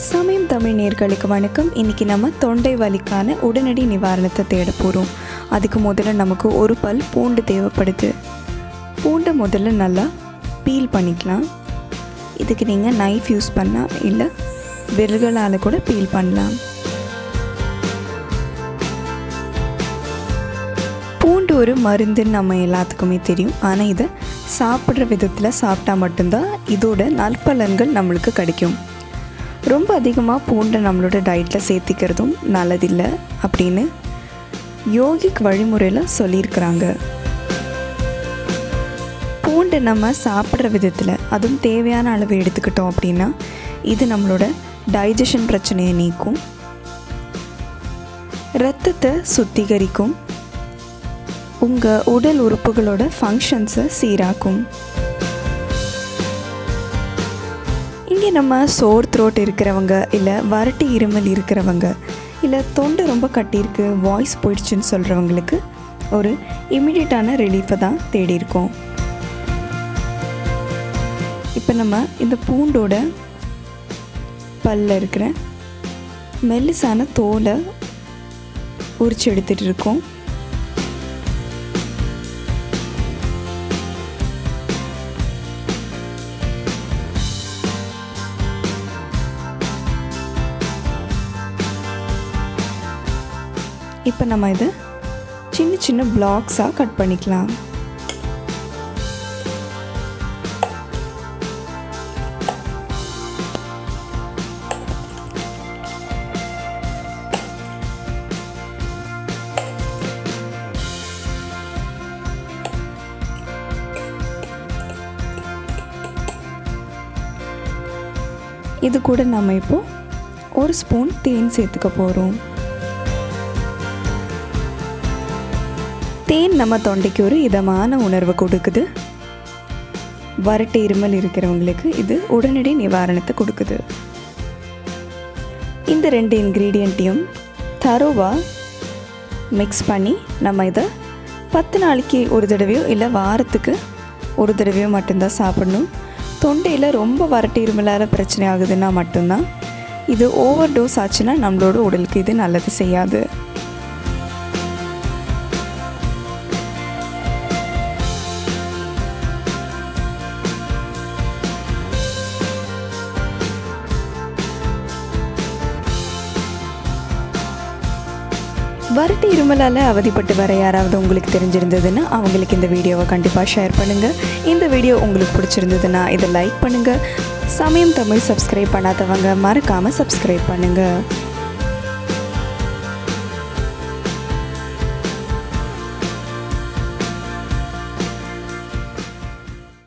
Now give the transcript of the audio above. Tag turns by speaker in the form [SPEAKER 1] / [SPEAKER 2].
[SPEAKER 1] சமயம் தமிழ் நேயர்களுக்கு வணக்கம். இன்றைக்கி நம்ம தொண்டை வலிக்கான உடனடி நிவாரணத்தை தேட போகிறோம். அதுக்கு முதல்ல நமக்கு ஒரு பல் பூண்டு தேவைப்படுது. பூண்டை முதல்ல நல்லா பீல் பண்ணிக்கலாம். இதுக்கு நீங்கள் நைஃப் யூஸ் பண்ணலாம், இல்லை விரல்களால் கூட பீல் பண்ணலாம். பூண்டு ஒரு மருந்துன்னு நம்ம எல்லாத்துக்குமே தெரியும். ஆனால் இதை சாப்பிட்ற விதத்தில் சாப்பிட்டா மட்டும்தான் இதோட நற்பலன்கள் நம்மளுக்கு கிடைக்கும். ரொம்ப அதிகமாக பூண்டை நம்மளோட டயட்டில் சேர்த்திக்கிறதும் நல்லதில்லை அப்படின்னு யோகிக் வழிமுறையில் சொல்லியிருக்கிறாங்க. பூண்டை நம்ம சாப்பிட்ற விதத்தில் அதுவும் தேவையான அளவு எடுத்துக்கிட்டோம் அப்படின்னா இது நம்மளோட டைஜஷன் பிரச்சனையை நீக்கும், இரத்தத்தை சுத்திகரிக்கும், உங்கள் உடல் உறுப்புகளோட ஃபங்க்ஷன்ஸை சீராக்கும். இங்கே நம்ம சோர் த்ரோட் இருக்கிறவங்க, இல்லை வறட்டு இருமல் இருக்கிறவங்க, இல்லை தொண்டை ரொம்ப கட்டியிருக்கு, வாய்ஸ் போயிடுச்சுன்னு சொல்கிறவங்களுக்கு ஒரு இமிடியட்டான ரிலீஃபை தான் தேடி இருக்கோம். இப்போ நம்ம இந்த பூண்டோட பல்ல இருக்கிற மெல்லிசான தோலை உரிச்சு எடுத்துகிட்டு இருக்கோம். இப்போ நம்ம இதை சின்ன சின்ன பிளாக்ஸாக கட் பண்ணிக்கலாம். இது கூட நம்ம இப்போ ஒரு ஸ்பூன் தேன் சேர்த்துக்க போகிறோம். தேன் நம்ம தொண்டைக்கு ஒரு இதமான உணர்வு கொடுக்குது. வறட்டு இருமல் இருக்கிறவங்களுக்கு இது உடனடி நிவாரணத்தை கொடுக்குது. இந்த 2 இன்க்ரீடியண்ட்டையும் தரோவாக மிக்ஸ் பண்ணி நம்ம இதை 10 நாளைக்கு ஒரு தடவையோ இல்லை வாரத்துக்கு ஒரு தடவையோ மட்டும்தான் சாப்பிடணும். தொண்டையில் ரொம்ப வறட்டு இருமலால் பிரச்சனை ஆகுதுன்னா மட்டும்தான். இது ஓவர் டோஸ் ஆச்சுன்னா நம்மளோட உடலுக்கு இது நல்லது செய்யாது. வறட்டு இருமலால் அவதிப்பட்டு வர யாராவது உங்களுக்கு தெரிஞ்சிருந்ததுன்னா அவங்களுக்கு இந்த வீடியோவை கண்டிப்பாக ஷேர் பண்ணுங்கள். இந்த வீடியோ உங்களுக்கு பிடிச்சிருந்ததுன்னா இதை லைக் பண்ணுங்கள். சமயம் தமிழ் சப்ஸ்கிரைப் பண்ணாதவங்க மறக்காமல் சப்ஸ்கிரைப் பண்ணுங்கள்.